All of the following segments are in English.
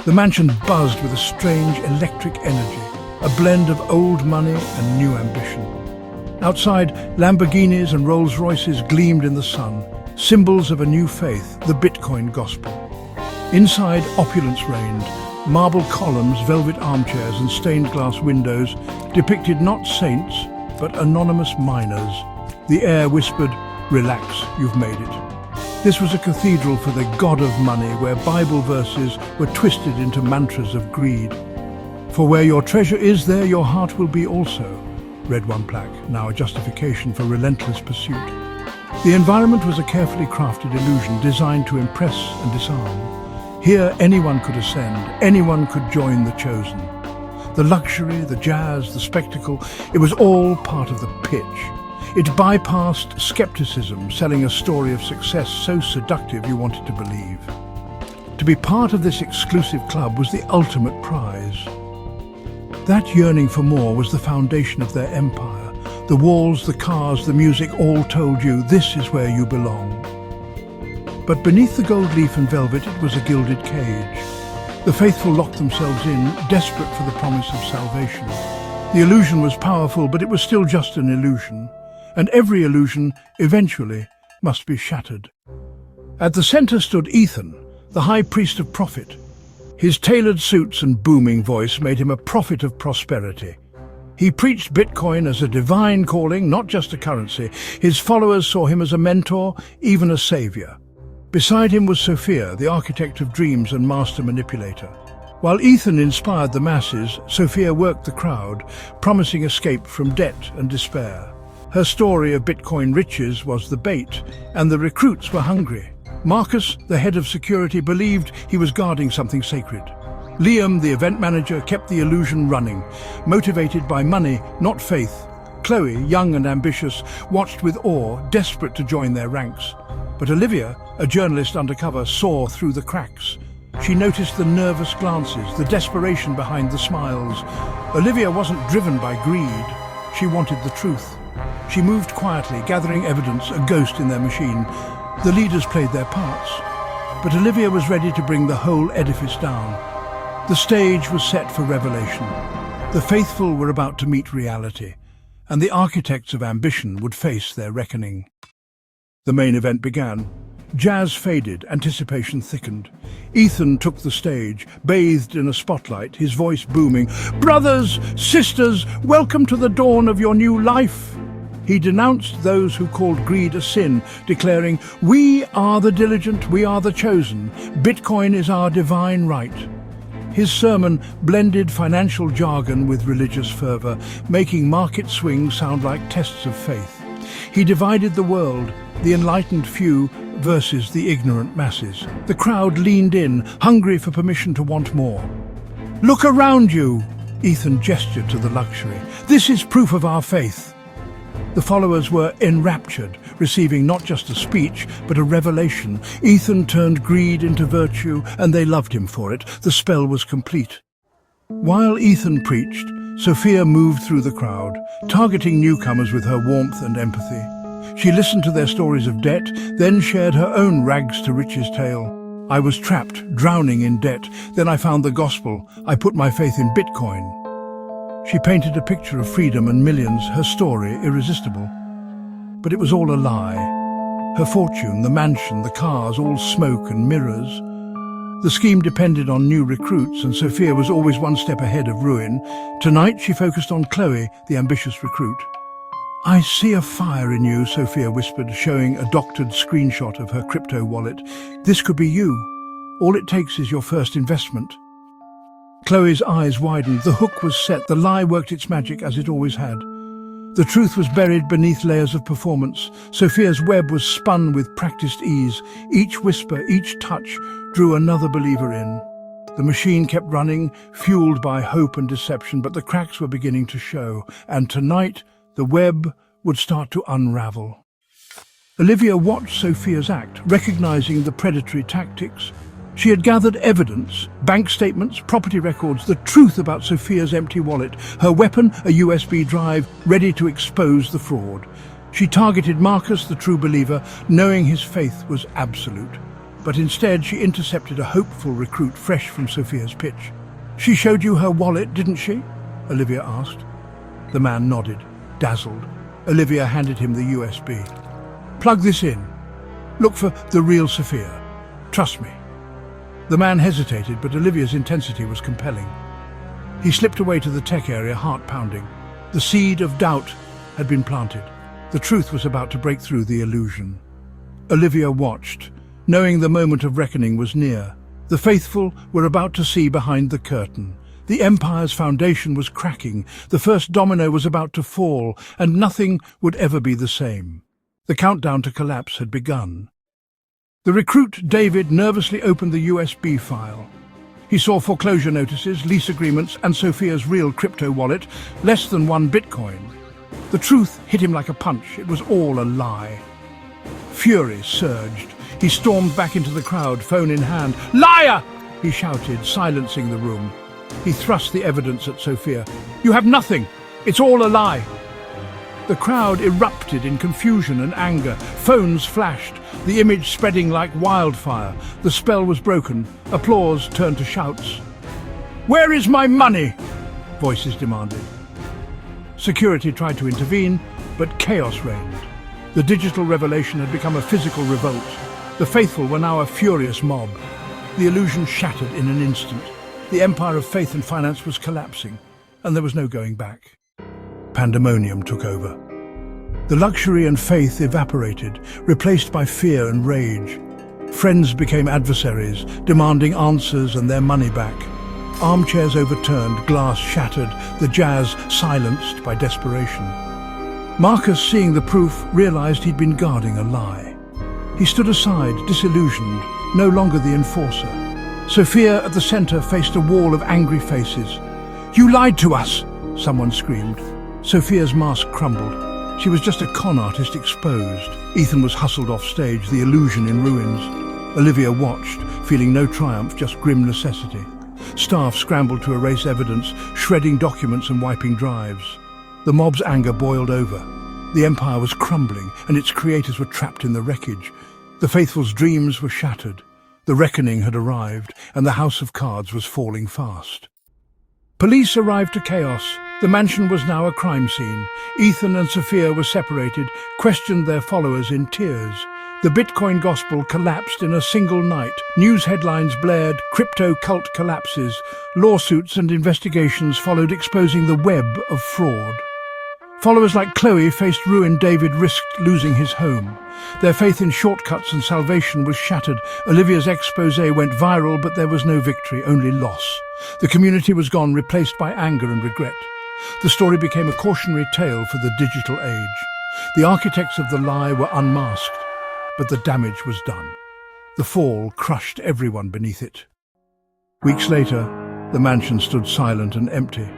The mansion buzzed with a strange electric energy, a blend of old money and new ambition. Outside, Lamborghinis and Rolls-Royces gleamed in the sun, symbols of a new faith, the Bitcoin gospel. Inside, opulence reigned. Marble columns, velvet armchairs and stained glass windows depicted not saints, but anonymous miners. The air whispered, "Relax, you've made it." This was a cathedral for the god of money, where Bible verses were twisted into mantras of greed. "For where your treasure is, there your heart will be also," read one plaque, now a justification for relentless pursuit. The environment was a carefully crafted illusion designed to impress and disarm. Here anyone could ascend, anyone could join the chosen. The luxury, the jazz, the spectacle, it was all part of the pitch. It bypassed skepticism, selling a story of success so seductive you wanted to believe. To be part of this exclusive club was the ultimate prize. That yearning for more was the foundation of their empire. The walls, the cars, the music all told you, this is where you belong. But beneath the gold leaf and velvet it was a gilded cage. The faithful locked themselves in, desperate for the promise of salvation. The illusion was powerful, but it was still just an illusion. And every illusion, eventually, must be shattered. At the center stood Ethan, the high priest of profit. His tailored suits and booming voice made him a prophet of prosperity. He preached Bitcoin as a divine calling, not just a currency. His followers saw him as a mentor, even a savior. Beside him was Sophia, the architect of dreams and master manipulator. While Ethan inspired the masses, Sophia worked the crowd, promising escape from debt and despair. Her story of Bitcoin riches was the bait, and the recruits were hungry. Marcus, the head of security, believed he was guarding something sacred. Liam, the event manager, kept the illusion running, motivated by money, not faith. Chloe, young and ambitious, watched with awe, desperate to join their ranks. But Olivia, a journalist undercover, saw through the cracks. She noticed the nervous glances, the desperation behind the smiles. Olivia wasn't driven by greed. She wanted the truth. She moved quietly, gathering evidence, a ghost in their machine. The leaders played their parts. But Olivia was ready to bring the whole edifice down. The stage was set for revelation. The faithful were about to meet reality, and the architects of ambition would face their reckoning. The main event began. Jazz faded, anticipation thickened. Ethan took the stage, bathed in a spotlight, his voice booming, "Brothers, sisters, welcome to the dawn of your new life." He denounced those who called greed a sin, declaring, "We are the diligent, we are the chosen. Bitcoin is our divine right." His sermon blended financial jargon with religious fervor, making market swings sound like tests of faith. He divided the world, the enlightened few versus the ignorant masses. The crowd leaned in, hungry for permission to want more. "Look around you," Ethan gestured to the luxury. "This is proof of our faith." The followers were enraptured, receiving not just a speech, but a revelation. Ethan turned greed into virtue, and they loved him for it. The spell was complete. While Ethan preached, Sophia moved through the crowd, targeting newcomers with her warmth and empathy. She listened to their stories of debt, then shared her own rags-to-riches tale. "I was trapped, drowning in debt. Then I found the gospel. I put my faith in Bitcoin." She painted a picture of freedom and millions, her story irresistible. But it was all a lie. Her fortune, the mansion, the cars, all smoke and mirrors. The scheme depended on new recruits, and Sophia was always one step ahead of ruin. Tonight she focused on Chloe, the ambitious recruit. "I see a fire in you," Sophia whispered, showing a doctored screenshot of her crypto wallet. "This could be you. All it takes is your first investment." Chloe's eyes widened. The hook was set. The lie worked its magic as it always had. The truth was buried beneath layers of performance. Sophia's web was spun with practiced ease. Each whisper, each touch drew another believer in. The machine kept running, fueled by hope and deception, but the cracks were beginning to show, and tonight the web would start to unravel. Olivia watched Sophia's act, recognizing the predatory tactics. She had gathered evidence, bank statements, property records, the truth about Sophia's empty wallet, her weapon, a USB drive, ready to expose the fraud. She targeted Marcus, the true believer, knowing his faith was absolute. but instead she intercepted a hopeful recruit fresh from Sophia's pitch. "She showed you her wallet, didn't she?" Olivia asked. The man nodded, dazzled. Olivia handed him the USB. "Plug this in. Look for the real Sophia. Trust me." The man hesitated, but Olivia's intensity was compelling. He slipped away to the tech area, heart pounding. The seed of doubt had been planted. The truth was about to break through the illusion. Olivia watched, knowing the moment of reckoning was near. The faithful were about to see behind the curtain. The Empire's foundation was cracking, the first domino was about to fall, and nothing would ever be the same. The countdown to collapse had begun. The recruit, David, nervously opened the USB file. He saw foreclosure notices, lease agreements, and Sophia's real crypto wallet, less than 1 Bitcoin. The truth hit him like a punch. It was all a lie. Fury surged. He stormed back into the crowd, phone in hand. "Liar!" he shouted, silencing the room. He thrust the evidence at Sophia. "You have nothing. It's all a lie." The crowd erupted in confusion and anger. Phones flashed, the image spreading like wildfire. The spell was broken. Applause turned to shouts. "Where is my money?" voices demanded. Security tried to intervene, but chaos reigned. The digital revelation had become a physical revolt. The faithful were now a furious mob. The illusion shattered in an instant. The empire of faith and finance was collapsing, and there was no going back. Pandemonium took over. The luxury and faith evaporated, replaced by fear and rage. Friends became adversaries, demanding answers and their money back. Armchairs overturned, glass shattered, the jazz silenced by desperation. Marcus, seeing the proof, realized he'd been guarding a lie. He stood aside, disillusioned, no longer the enforcer. Sophia at the center faced a wall of angry faces. "You lied to us!" someone screamed. Sophia's mask crumbled. She was just a con artist exposed. Ethan was hustled off stage, the illusion in ruins. Olivia watched, feeling no triumph, just grim necessity. Staff scrambled to erase evidence, shredding documents and wiping drives. The mob's anger boiled over. The empire was crumbling, and its creators were trapped in the wreckage. The faithful's dreams were shattered. The reckoning had arrived, and the house of cards was falling fast. Police arrived to chaos. The mansion was now a crime scene. Ethan and Sophia were separated, questioned their followers in tears. The Bitcoin gospel collapsed in a single night. News headlines blared, crypto cult collapses. Lawsuits and investigations followed, exposing the web of fraud. Followers like Chloe faced ruin. David risked losing his home. Their faith in shortcuts and salvation was shattered. Olivia's expose went viral, but there was no victory, only loss. The community was gone, replaced by anger and regret. The story became a cautionary tale for the digital age. The architects of the lie were unmasked, but the damage was done. The fall crushed everyone beneath it. Weeks later, the mansion stood silent and empty.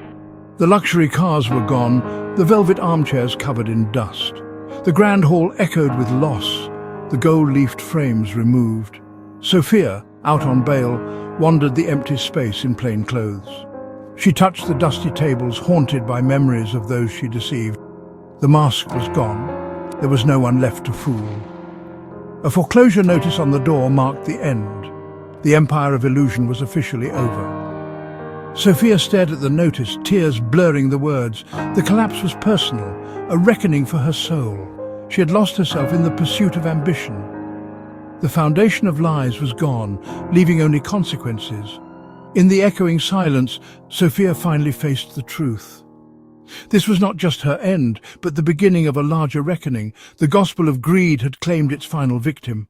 The luxury cars were gone, the velvet armchairs covered in dust. The grand hall echoed with loss, the gold-leafed frames removed. Sophia, out on bail, wandered the empty space in plain clothes. She touched the dusty tables, haunted by memories of those she deceived. The mask was gone. There was no one left to fool. A foreclosure notice on the door marked the end. The empire of illusion was officially over. Sophia stared at the notice, tears blurring the words. The collapse was personal, a reckoning for her soul. She had lost herself in the pursuit of ambition. The foundation of lies was gone, leaving only consequences. In the echoing silence, Sophia finally faced the truth. This was not just her end, but the beginning of a larger reckoning. The gospel of greed had claimed its final victim.